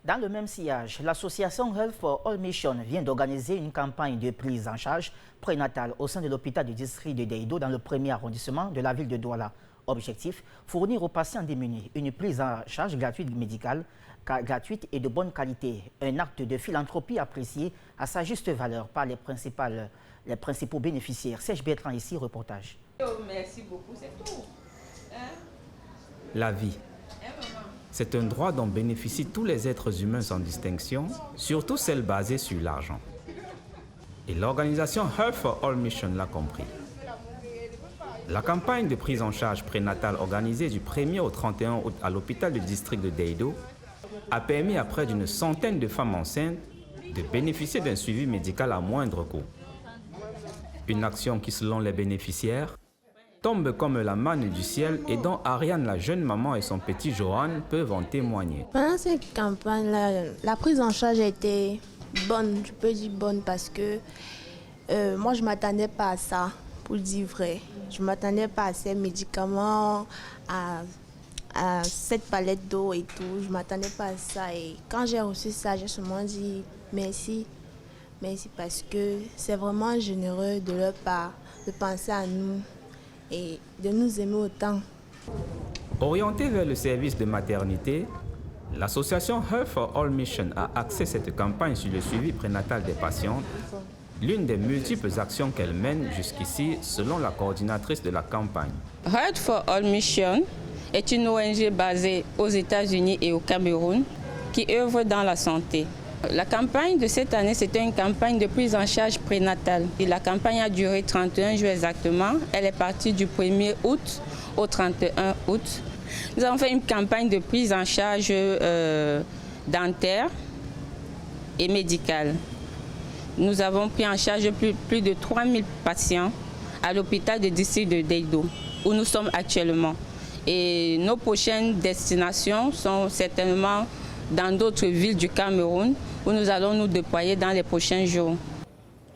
Dans le même sillage, l'association Health for All Mission vient d'organiser une campagne de prise en charge prénatale au sein de l'hôpital du district de Deido dans le premier arrondissement de la ville de Douala. Objectif, fournir aux patients démunis une prise en charge gratuite médicale, gratuite et de bonne qualité. Un acte de philanthropie apprécié à sa juste valeur par les principaux bénéficiaires. Serge Bertrand ici, reportage. Merci beaucoup, c'est tout. La vie. C'est un droit dont bénéficient tous les êtres humains sans distinction, surtout celles basées sur l'argent. Et l'organisation Health for All Mission l'a compris. La campagne de prise en charge prénatale organisée du 1er au 31 août à l'hôpital du district de Deido a permis à près d'une centaine de femmes enceintes de bénéficier d'un suivi médical à moindre coût. Une action qui, selon les bénéficiaires, tombe comme la manne du ciel et dont Ariane, la jeune maman, et son petit Johan peuvent en témoigner. Pendant cette campagne-là, la prise en charge a été bonne, je peux dire bonne parce que moi je ne m'attendais pas à ça, pour dire vrai. Je ne m'attendais pas à ces médicaments, à cette palette d'eau et tout, je ne m'attendais pas à ça. Et quand j'ai reçu ça, j'ai seulement dit merci. Merci parce que c'est vraiment généreux de leur part de penser à nous et de nous aimer autant. Orientée vers le service de maternité, l'association Health for All Mission a axé cette campagne sur le suivi prénatal des patientes, l'une des multiples actions qu'elle mène jusqu'ici selon la coordinatrice de la campagne. Health for All Mission est une ONG basée aux États-Unis et au Cameroun qui œuvre dans la santé. La campagne de cette année, c'était une campagne de prise en charge prénatale. Et la campagne a duré 31 jours exactement. Elle est partie du 1er août au 31 août. Nous avons fait une campagne de prise en charge dentaire et médicale. Nous avons pris en charge plus de 3000 patients à l'hôpital du district de Deido, où nous sommes actuellement. Et nos prochaines destinations sont certainement dans d'autres villes du Cameroun, où nous allons nous déployer dans les prochains jours.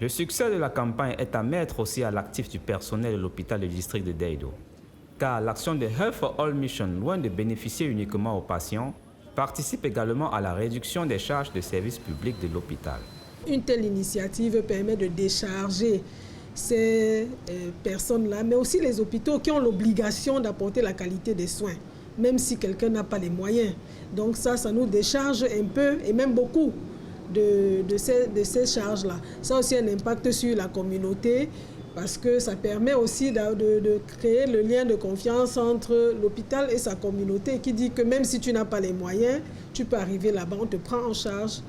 Le succès de la campagne est à mettre aussi à l'actif du personnel de l'hôpital du district de Deido. Car l'action de Health for All Mission, loin de bénéficier uniquement aux patients, participe également à la réduction des charges de services publics de l'hôpital. Une telle initiative permet de décharger ces personnes-là, mais aussi les hôpitaux qui ont l'obligation d'apporter la qualité des soins, même si quelqu'un n'a pas les moyens. Donc ça nous décharge un peu et même beaucoup de ces charges-là. Ça a aussi un impact sur la communauté parce que ça permet aussi de créer le lien de confiance entre l'hôpital et sa communauté qui dit que même si tu n'as pas les moyens, tu peux arriver là-bas, on te prend en charge.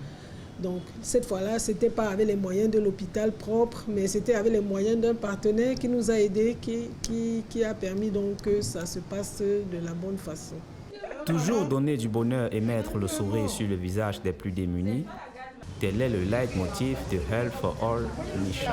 Donc cette fois-là, ce n'était pas avec les moyens de l'hôpital propre, mais c'était avec les moyens d'un partenaire qui nous a aidés, qui a permis donc que ça se passe de la bonne façon. Toujours donner du bonheur et mettre le sourire sur le visage des plus démunis, tel est le leitmotiv de Health for All Mission.